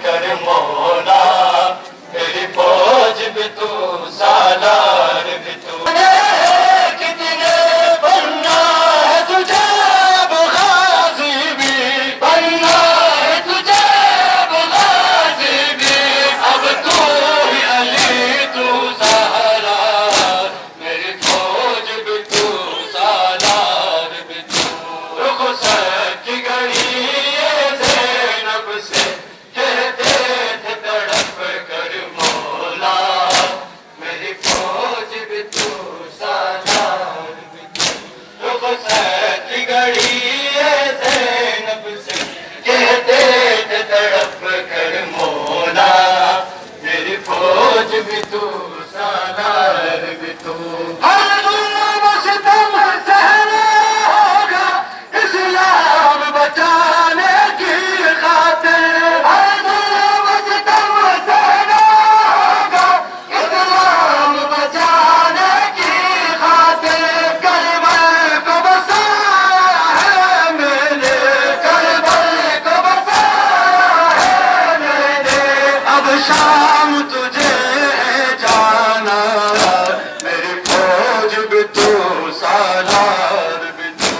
کر مولا، میری فوج بھی تو سالار بھی تو، کتنے بننا ہے تجھے اب غازی بھی، بننا ہے تجھے اب غازی بھی، اب تو ہی علی تو زہرا، میری فوج بھی تو سالار بھی تو، رخصت کی گھڑی یہ زینب سے کہتے تھے تڑپ کر مولا، میری فوج بھی تو سالار بھی تو، رخصت کی گھڑی یہ زینب سے کہتے تھے تڑپ کر مولا، میری فوج بھی تو سالار بھی تو، ہر ظلم و ستم سہنا ہوگا اسلام بچانے کی خاطر، ہر ظلم و ستم سہنا ہوگا اسلام بچانے کی خاطر، کربل کو بسایا ہے میں نے، کربل کو بسایا ہے میں نے، اب شام تجھے ہے جانا، میری فوج بھی تو سالار بھی تو،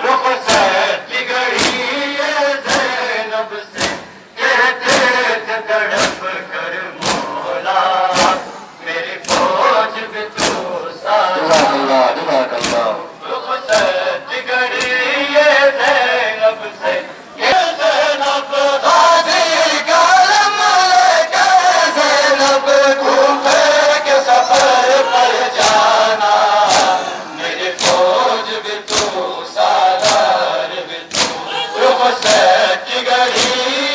رخصت کی گھڑی یہ زینب سے کہتے تھے تڑپ کر مولا، میری فوج بھی تو سالار، رخصت کی گھڑی یہ زینب سے، یہ زینب غازی کا علم لے کر زینب کوفے کے سفر پر جانا، میری فوج بھی تو سالار بھی تو، رخصت کی گھڑی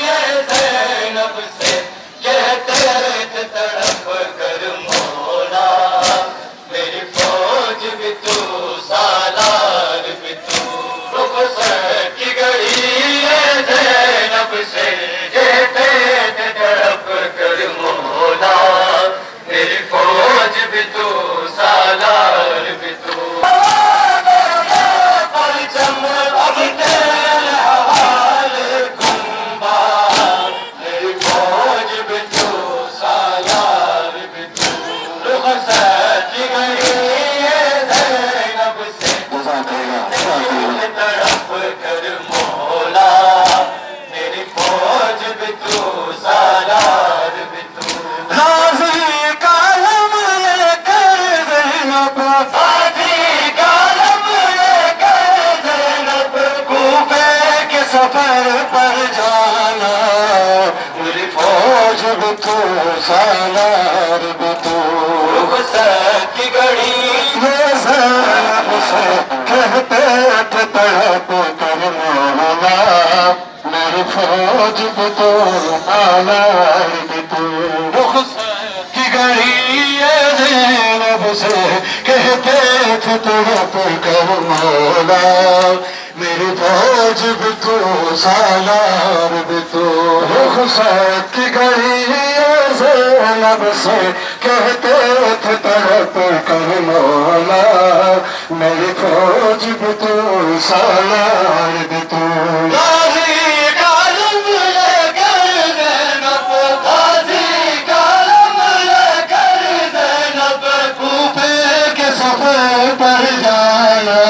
یہ زینب سے کہتے تھے تڑپ کر مولا، میری فوج بھی تو سالار بھی تو، رخصت کی گھڑی یہ زینب سے کہتے تھے تڑپ کر مولا، میری فوج بھی تو سالار بھی تو، پرچم اب تیرے حوالے گنبا، میری فوج بھی تو سالار بھی تو، رخصت کی گھڑی یہ زینب سے تڑپ کر مولا، میری فوج بھی تو سالار بھی تو، غازی کا علم لے کر زینب، غازی کا علم لے کر زینب کوفے کے سفر پر جانا، میری فوج بھی تو سالار بھی تو، رخصت کی گھڑی یہ زینب سے کہتے تھے تڑپ کر مولا، میری فوج بھی تو سالار بھی تو، رخصت کی گھڑی یہ زینب سے کہتے تھے تڑپ کر مولا، میری فوج بھی تو سالار بھی تو، رخصت کی گھڑی یہ زینب سے کہتے تھے تڑپ کر مولا، میری فوج بھی تو سالار بھی تو، غازی کا علم لے کر زینب، غازی کا علم لے کر زینب کوفے کے سفر پر جانا،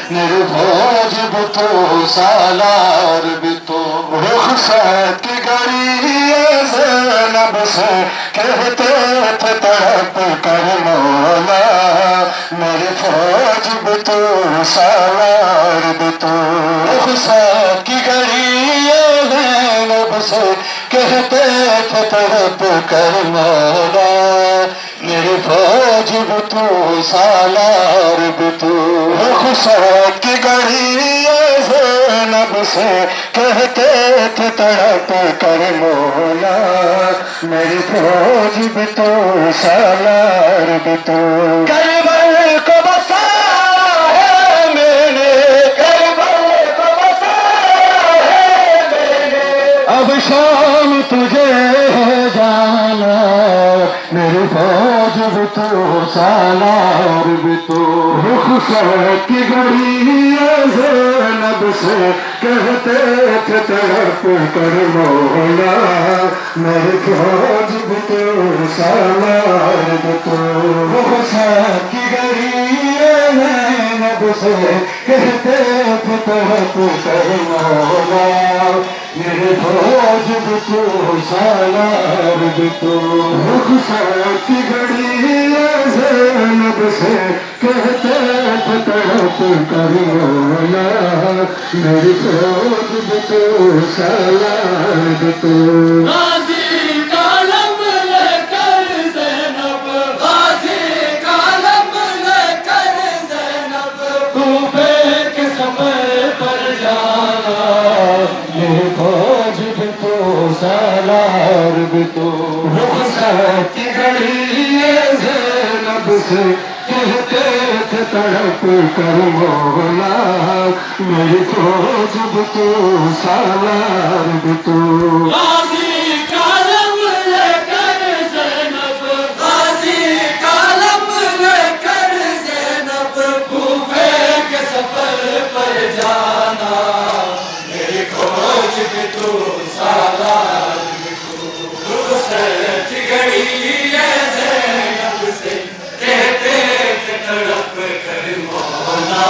میری فوج بھی تو سالار بھی تو، رخصت کی گھڑی یہ زینب سے کہتے تھے تڑپ کر مولا، میری فوج بھی تو سالار بھی تو، رخصت کی گھڑی یہ زینب سے کہتے تھے تڑپ کر مولا، میری فوج بھی تو سالار بھی تو، رخصت کی گھڑی یہ زینب سے کہتے تھے تڑپ کر مولا، میری فوج بھی تو سالار بھی تو، کربل کو بسایا ہے میں نے، کربل کو بسایا ہے میں نے، اب شام تجھے ہے جانا، میری فوج بھی تو سالار بھی تو، رخصت کی گھڑی زینب سے کہتے تھے تڑپ کر مولا میرے فوج بھی تو سالار بھی تو حسین کی گھڑی زینب سے کہتے تھے تڑپ کر مولا میرے فوج بھی تو سالار بھی تو حسین کی گھڑی زینب سے کہتے تھے تڑپ کر مولا میری فوج بھی تو سالار بھی تو غازی کا لم لے کر زینب غازی کا لم لے کر زینب کوفے کے سفر پر جانا میری فوج بھی تو سالار بھی تو حسین کی گھڑی زینب سے کہتے تھے تڑپ کر مولا میری فوج بھی تو سالار بھی تو غازی کا لم لے کر زینب غازی کا لم لے کر زینب کوفے کے سفر پر جانا میری فوج بھی تو سالار بھی تو حسین کی گھڑی ہے زینب سے کہتے تھے تڑپ کر مولا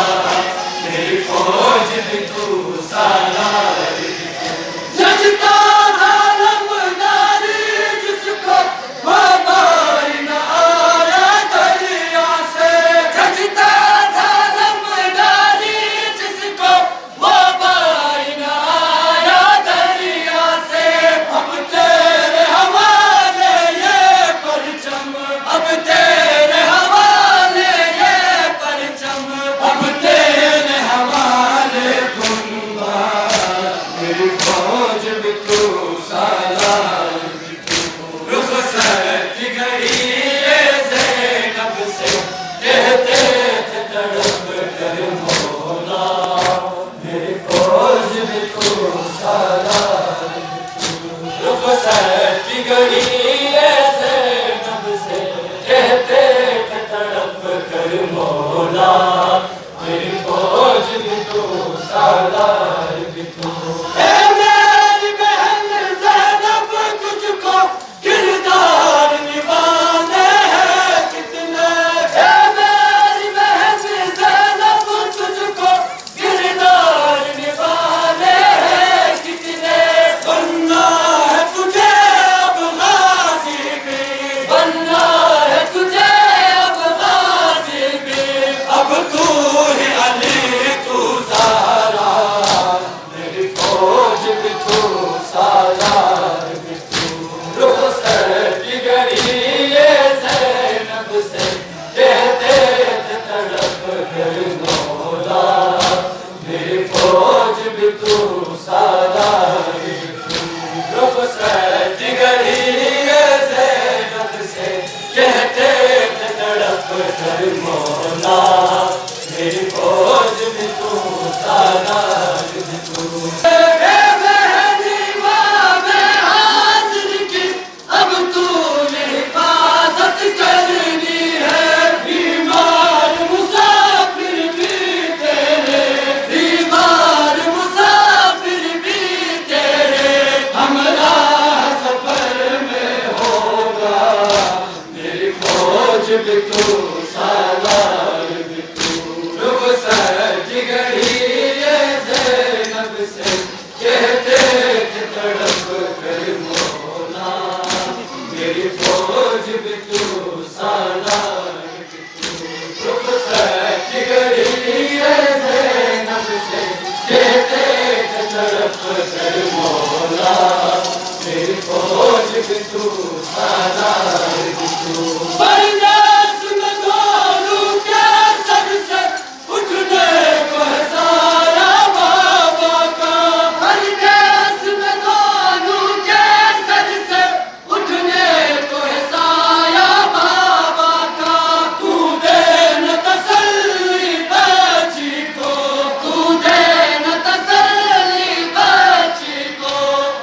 میری فوج بھی تو سالار بھی تو ججتا تھا لمداری جس کو وبائی نہ آیا دریا سے ججتا تھا لمداری جس کو وبائی نہ آیا دریا سے اب تیرے حوالے یہ پرچم اب تیرے حوالے یہ پرچم اب تیرے حوالے دونگا میری فوج بھی تو سالار بھی تو حسین کی گھڑی زینب سے کہتے تھے تڑپ کر مولا میری فوج بھی تو سالار بھی تو حسین کی گھڑی زینب سے کہتے تھے تڑپ کر مولا میری فوج بھی تو سالار بھی تو اے میری بہن زینب تجھ کو کردار نبھانے ہیں کتنے اے میری بہن زینب تجھ کو کردار نبھانے ہیں کتنے بننا ہے تجھے اب غازی بھی بننا ہے تجھے اب غازی بھی اب تو ہی علی تو زہرا میری فوج بھی تو سالار بھی تو حسین کی گھڑی زینب سے کہتے تھے تڑپ کر مولا میری فوج بھی تو سالار بھی تو حسین کی گھڑی زینب سے کہتے تھے تڑپ کر مولا میری فوج بھی تو سالار بھی تو اے بہنی ماں میں حاضر کی اب تو نے حفاظت کرنی ہے بیمار مسافر بھی تیرے بیمار مسافر بھی تیرے ہمراہ سفر میں ہوگا میری فوج بھی تو سالار بھی تو حسین کی گھڑی زینب سے کہتے تھے تڑپ کر مولا میری فوج بھی تو سالار بھی تو حسین کی گھڑی زینب سے کہتے تھے تڑپ کر مولا میری فوج بھی تو سالار بھی تو پردیس میں دونوں کے سر سے اٹھنے کو ہے سارا بابا کا پردیس میں دونوں کے سر سے اٹھنے کو ہے سارا بابا کا تو دے نہ تسلی بچی کو تو دے نہ تسلی بچی کو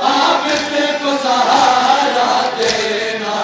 عابد کو سہارا دینا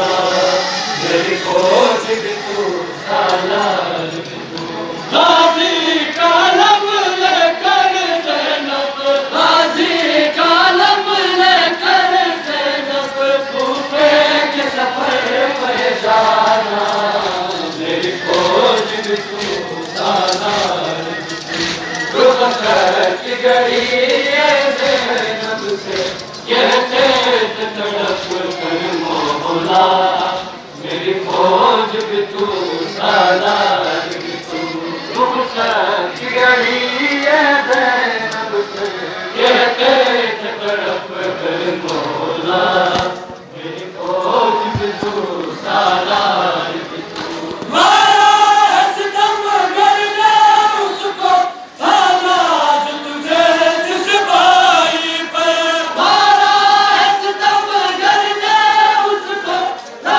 میری فوج بھی تو سالار بھی تو غازی کا لم لے کر زینب غازی کا لم لے کر زینب کوفے کے سفر پہ جانا میری فوج بھی تو سالار بھی تو رخصت کی گھڑی زینب سے کہتے تھے تڑپ کر مولا میری فوج بھی تو سالار بھی تو رخصت کی گھڑی زینب سے کہتے تھے تڑپ کر مولا میری فوج بھی تو سالار بھی تو مارا ستم کرنا اس کو تھا تجھے جس بھائی پر مارا ستم کرنا اس کو تھا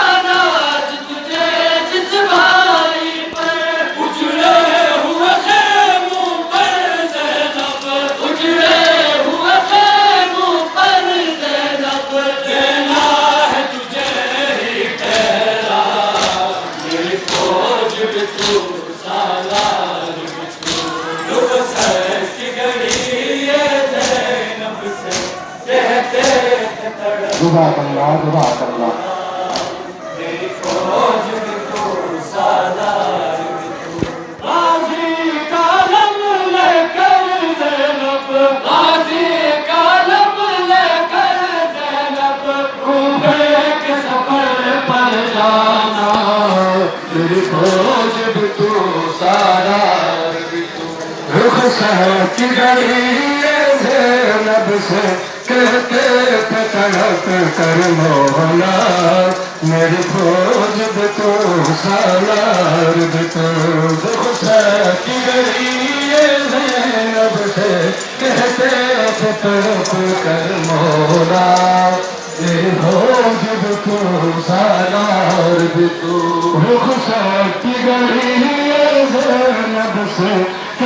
تجھے جس بھائی پر اجڑے ہوئے خیموں پر زینب اجڑے ہوئے خیموں پر زینب دینا ہے تجھے ہی ٹھہرا میری فوج بھی تو سالار بھی تو رخصت کی گھڑی زینب سے کہتے تھے تڑپ جزاک اللہ میری فوج بھی تو سالار بھی تو غازی کا لم لے کر زینب غازی کا لم لے کر زینب کوفے کے سفر پر جانا میری فوج بھی تو سالار بھی تو رخصت کی گھڑی زینب سے کہتے تھے تڑپ کر مولا میری فوج بھی تو سالار بھی تو رخصت کی گھڑی زینب سے کہتے تھے تڑپ کر مولا میری فوج بھی تو سالار بھی تو رخصت کی گھڑی زینب سے